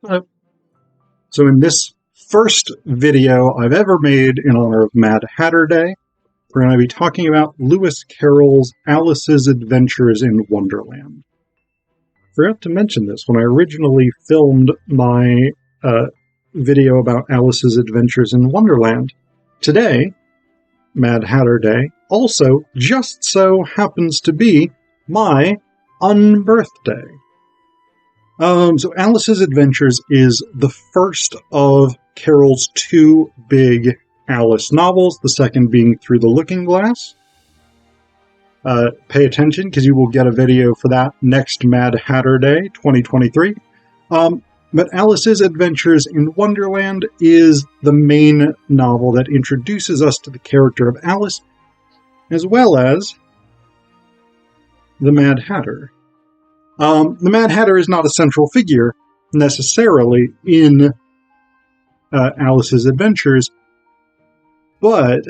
Uh, So in this first video I've ever made in honor of Mad Hatter Day, we're going to be talking about Lewis Carroll's Alice's Adventures in Wonderland. I forgot to mention this when I originally filmed my video about Alice's Adventures in Wonderland. Today, Mad Hatter Day, also just so happens to be my unbirthday. So Alice's Adventures is the first of Carroll's two big Alice novels, the second being Through the Looking Glass. Pay attention, because you will get a video for that next Mad Hatter Day, 2023. But Alice's Adventures in Wonderland is the main novel that introduces us to the character of Alice, as well as the Mad Hatter. The Mad Hatter is not a central figure, necessarily, in Alice's Adventures, but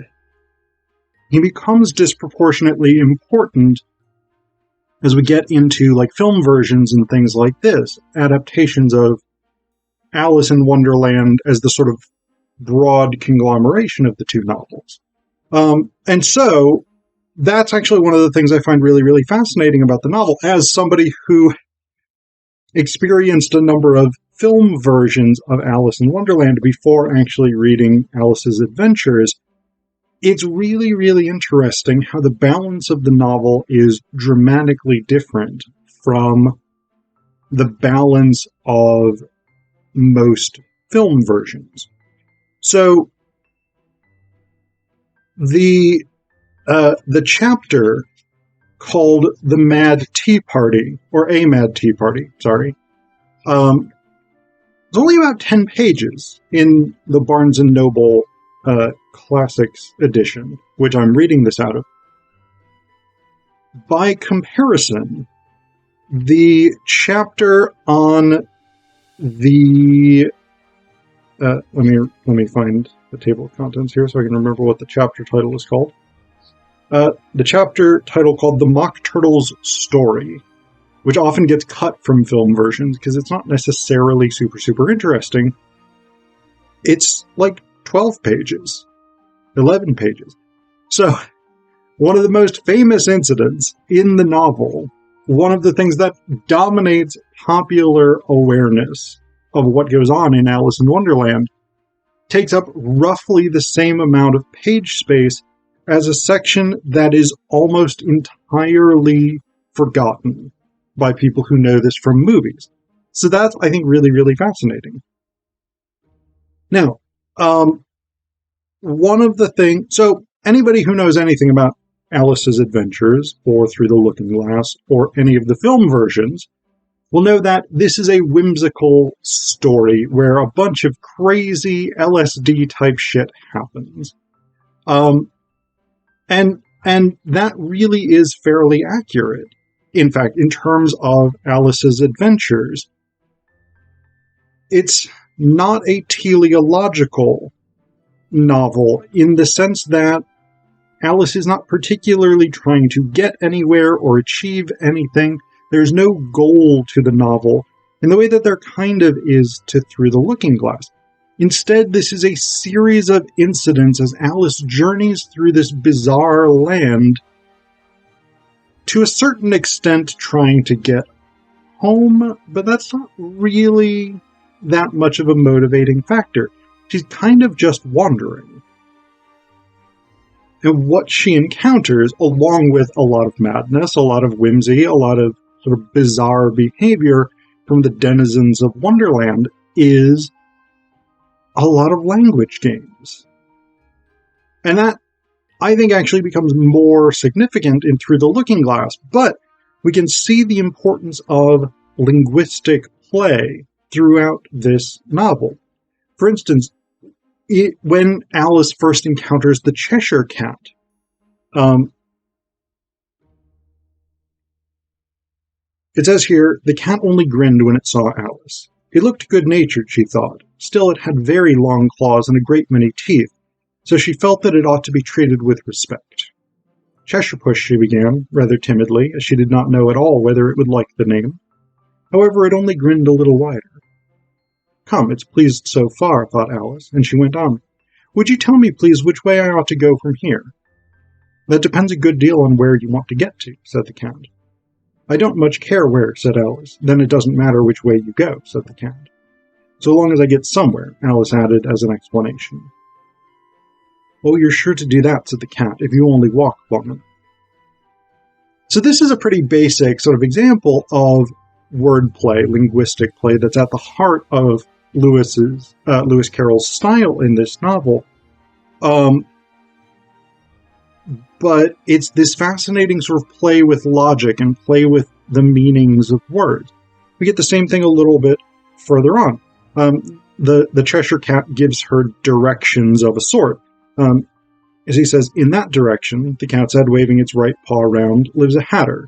he becomes disproportionately important as we get into film versions and things like this, adaptations of Alice in Wonderland as the sort of broad conglomeration of the two novels. And so that's actually one of the things I find really, really fascinating about the novel. As somebody who experienced a number of film versions of Alice in Wonderland before actually reading Alice's Adventures, it's really, really interesting how the balance of the novel is dramatically different from the balance of most film versions. So the chapter called The Mad Tea Party, or A Mad Tea Party, sorry, it's only about 10 pages in the Barnes & Noble Classics edition, which I'm reading this out of. By comparison, the chapter on the... let me find the table of contents here so I can remember what the chapter title is called. The chapter title called The Mock Turtle's Story, which often gets cut from film versions because it's not necessarily super interesting. It's 12 pages, 11 pages. So, one of the most famous incidents in the novel, one of the things that dominates popular awareness of what goes on in Alice in Wonderland, takes up roughly the same amount of page space as a section that is almost entirely forgotten by people who know this from movies. So that's, I think, really, really fascinating. Now, one of the things... So, anybody who knows anything about Alice's Adventures, or Through the Looking Glass, or any of the film versions, will know that this is a whimsical story where a bunch of crazy LSD-type shit happens. And that really is fairly accurate. In fact, in terms of Alice's Adventures, it's not a teleological novel in the sense that Alice is not particularly trying to get anywhere or achieve anything. There's no goal to the novel in the way that there kind of is to Through the Looking Glass. Instead, this is a series of incidents as Alice journeys through this bizarre land, to a certain extent trying to get home, but that's not really that much of a motivating factor. She's kind of just wandering. And what she encounters, along with a lot of madness, a lot of whimsy, a lot of sort of bizarre behavior from the denizens of Wonderland, is a lot of language games. And that, I think, actually becomes more significant in Through the Looking Glass, but we can see the importance of linguistic play throughout this novel. For instance, when Alice first encounters the Cheshire cat, it says here, the cat only grinned when it saw Alice. It looked good-natured, she thought. Still, it had very long claws and a great many teeth, so she felt that it ought to be treated with respect. Cheshire Puss, she began, rather timidly, as she did not know at all whether it would like the name. However, it only grinned a little wider. Come, it's pleased so far, thought Alice, and she went on. Would you tell me, please, which way I ought to go from here? That depends a good deal on where you want to get to, said the cat. I don't much care where, said Alice. Then it doesn't matter which way you go, said the cat. So long as I get somewhere, Alice added as an explanation. Oh, you're sure to do that, said the cat, if you only walk long enough. So this is a pretty basic sort of example of wordplay, linguistic play, that's at the heart of Lewis Carroll's style in this novel. But it's this fascinating sort of play with logic and play with the meanings of words. We get the same thing a little bit further on. The Cheshire cat gives her directions of a sort. As he says, in that direction, the cat said, waving its right paw around, lives a hatter.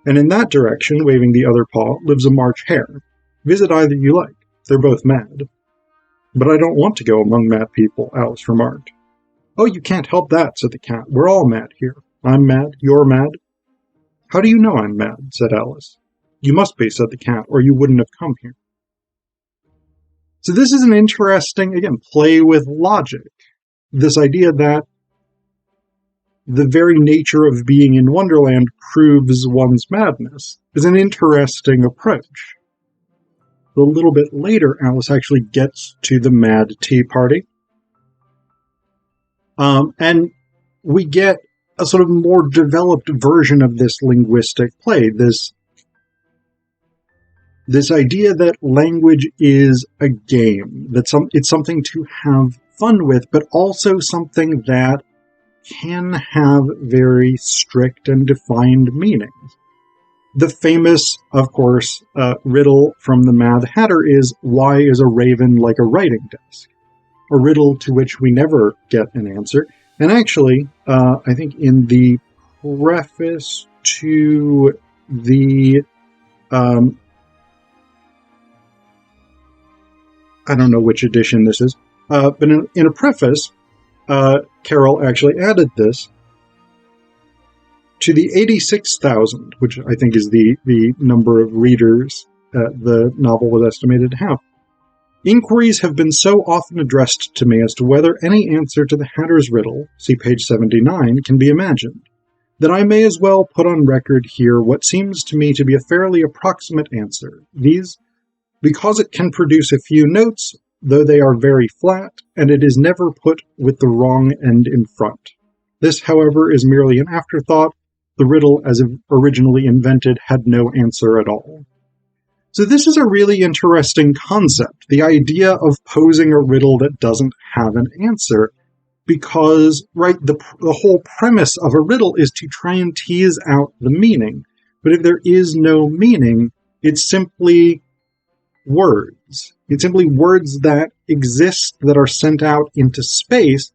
And in that direction, waving the other paw, lives a March hare. Visit either you like. They're both mad. But I don't want to go among mad people, Alice remarked. Oh, you can't help that, said the cat. We're all mad here. I'm mad. You're mad. How do you know I'm mad, said Alice. You must be, said the cat, or you wouldn't have come here. So this is an interesting, again, play with logic. This idea that the very nature of being in Wonderland proves one's madness is an interesting approach. A little bit later, Alice actually gets to the Mad Tea Party. And we get a sort of more developed version of this linguistic play, this idea that language is a game, that it's something to have fun with, but also something that can have very strict and defined meanings. The famous, of course, riddle from the Mad Hatter is, why is a raven like a writing desk? A riddle to which we never get an answer. And actually, I think in the preface to the I don't know which edition this is, but in a preface, Carroll actually added this to the 86,000, which I think is the number of readers the novel was estimated to have. Inquiries have been so often addressed to me as to whether any answer to the Hatter's riddle, see page 79, can be imagined, that I may as well put on record here what seems to me to be a fairly approximate answer. These, because it can produce a few notes, though they are very flat, and it is never put with the wrong end in front. This, however, is merely an afterthought. The riddle, as originally invented, had no answer at all. So this is a really interesting concept, the idea of posing a riddle that doesn't have an answer, because, right, the whole premise of a riddle is to try and tease out the meaning. But if there is no meaning, it's simply words. It's simply words that exist, that are sent out into space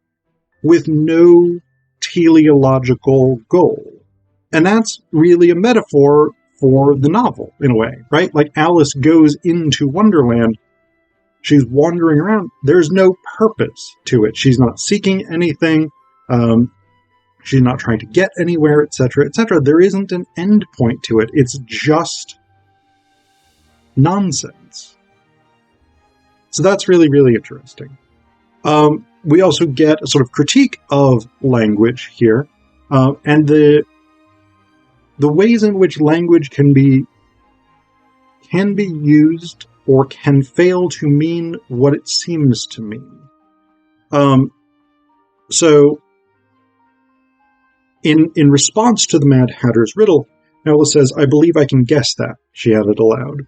with no teleological goal. And that's really a metaphor for the novel, in a way, right? Like Alice goes into Wonderland, she's wandering around, there's no purpose to it. She's not seeking anything, she's not trying to get anywhere, etc., etc. There isn't an end point to it. It's just nonsense. So that's really, really interesting. We also get a sort of critique of language here, and the ways in which language can be used or can fail to mean what it seems to mean. So, in response to the Mad Hatter's riddle, Alice says, I believe I can guess that, she added aloud.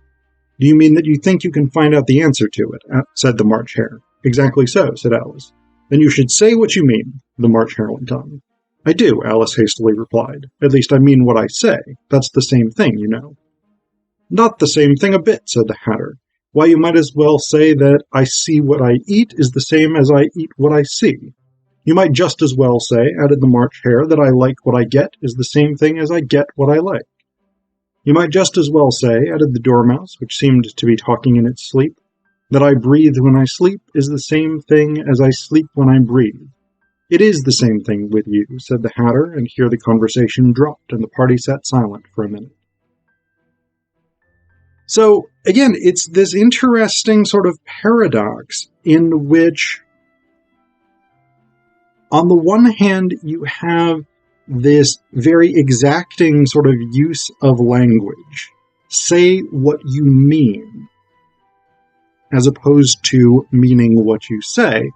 Do you mean that you think you can find out the answer to it? Said the March Hare. Exactly so, said Alice. Then you should say what you mean, the March Hare went on. I do, Alice hastily replied. At least I mean what I say. That's the same thing, you know. Not the same thing a bit, said the Hatter. Why, you might as well say that I see what I eat is the same as I eat what I see. You might just as well say, added the March Hare, that I like what I get is the same thing as I get what I like. You might just as well say, added the Dormouse, which seemed to be talking in its sleep, that I breathe when I sleep is the same thing as I sleep when I breathe. It is the same thing with you, said the Hatter, and here the conversation dropped, and the party sat silent for a minute. So, again, it's this interesting sort of paradox in which, on the one hand, you have this very exacting sort of use of language. Say what you mean, as opposed to meaning what you say.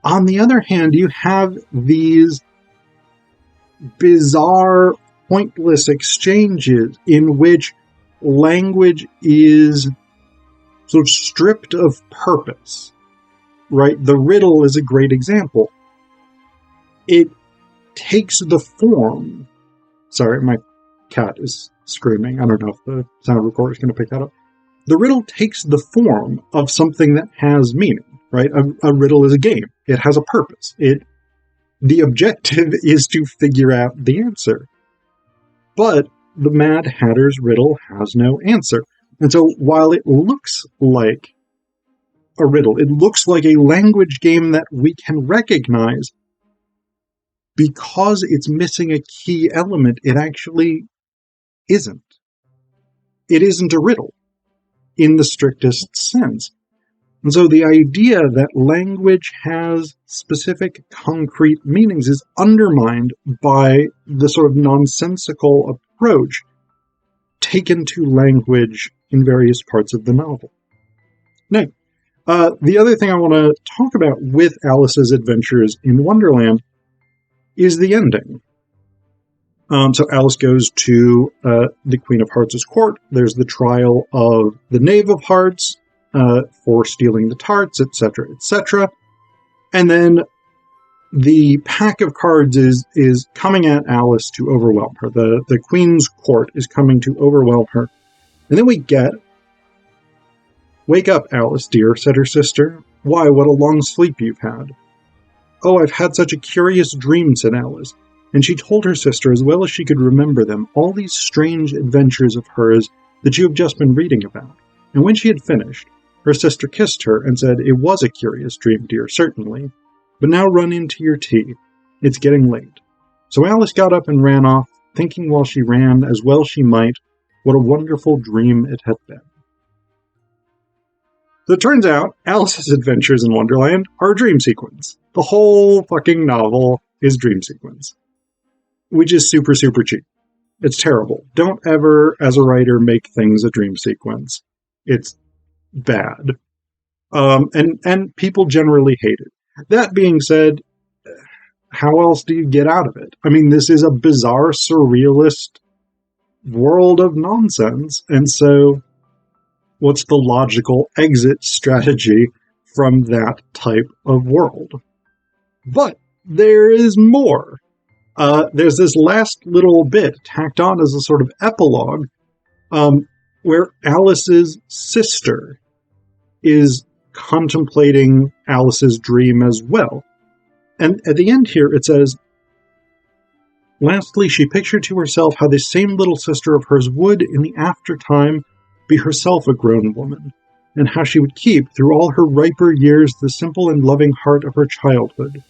On the other hand, you have these bizarre, pointless exchanges in which language is sort of stripped of purpose, right? The riddle is a great example. It takes the form... Sorry, my cat is screaming. I don't know if the sound recorder is going to pick that up. The riddle takes the form of something that has meaning, right? A riddle is a game. It has a purpose. The objective is to figure out the answer. But the Mad Hatter's riddle has no answer. And so while it looks like a riddle, it looks like a language game that we can recognize, because it's missing a key element, it actually isn't. It isn't a riddle in the strictest sense. And so the idea that language has specific concrete meanings is undermined by the sort of nonsensical approach taken to language in various parts of the novel. Now, the other thing I want to talk about with Alice's adventures in Wonderland is the ending. So Alice goes to the Queen of Hearts' court. There's the trial of the Knave of Hearts for stealing the tarts, etc., etc. And then the pack of cards is coming at Alice to overwhelm her. The Queen's court is coming to overwhelm her. And then we get, "Wake up, Alice, dear," said her sister. "Why, what a long sleep you've had." "Oh, I've had such a curious dream," said Alice. And she told her sister, as well as she could remember them, all these strange adventures of hers that you have just been reading about. And when she had finished, her sister kissed her and said, "It was a curious dream, dear, certainly. But now run in to your tea. It's getting late." So Alice got up and ran off, thinking while she ran, as well she might, what a wonderful dream it had been. So it turns out, Alice's adventures in Wonderland are a dream sequence. The whole fucking novel is dream sequence. Which is super, super cheap. It's terrible. Don't ever, as a writer, make things a dream sequence. It's bad. And people generally hate it. That being said, how else do you get out of it? I mean, this is a bizarre, surrealist world of nonsense, and so what's the logical exit strategy from that type of world? But there is more. There's this last little bit tacked on as a sort of epilogue, where Alice's sister is contemplating Alice's dream as well. And at the end here, it says, "Lastly, she pictured to herself how this same little sister of hers would, in the aftertime, be herself a grown woman, and how she would keep, through all her riper years, the simple and loving heart of her childhood,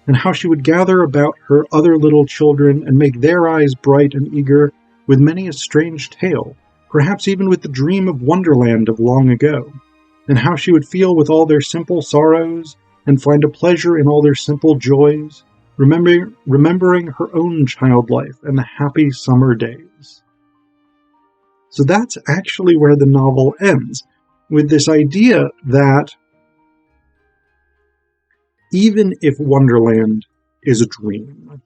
and how she would gather about her other little children and make their eyes bright and eager with many a strange tale, perhaps even with the dream of Wonderland of long ago, and how she would feel with all their simple sorrows and find a pleasure in all their simple joys, remembering her own child life and the happy summer days." So that's actually where the novel ends, with this idea that even if Wonderland is a dream,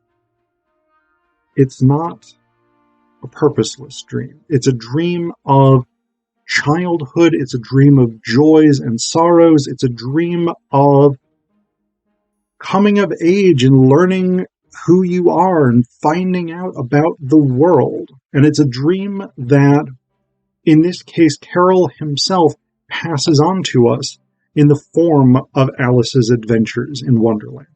it's not a purposeless dream. It's a dream of childhood. It's a dream of joys and sorrows. It's a dream of coming of age and learning who you are and finding out about the world. And it's a dream that, in this case, Carroll himself passes on to us in the form of Alice's adventures in Wonderland.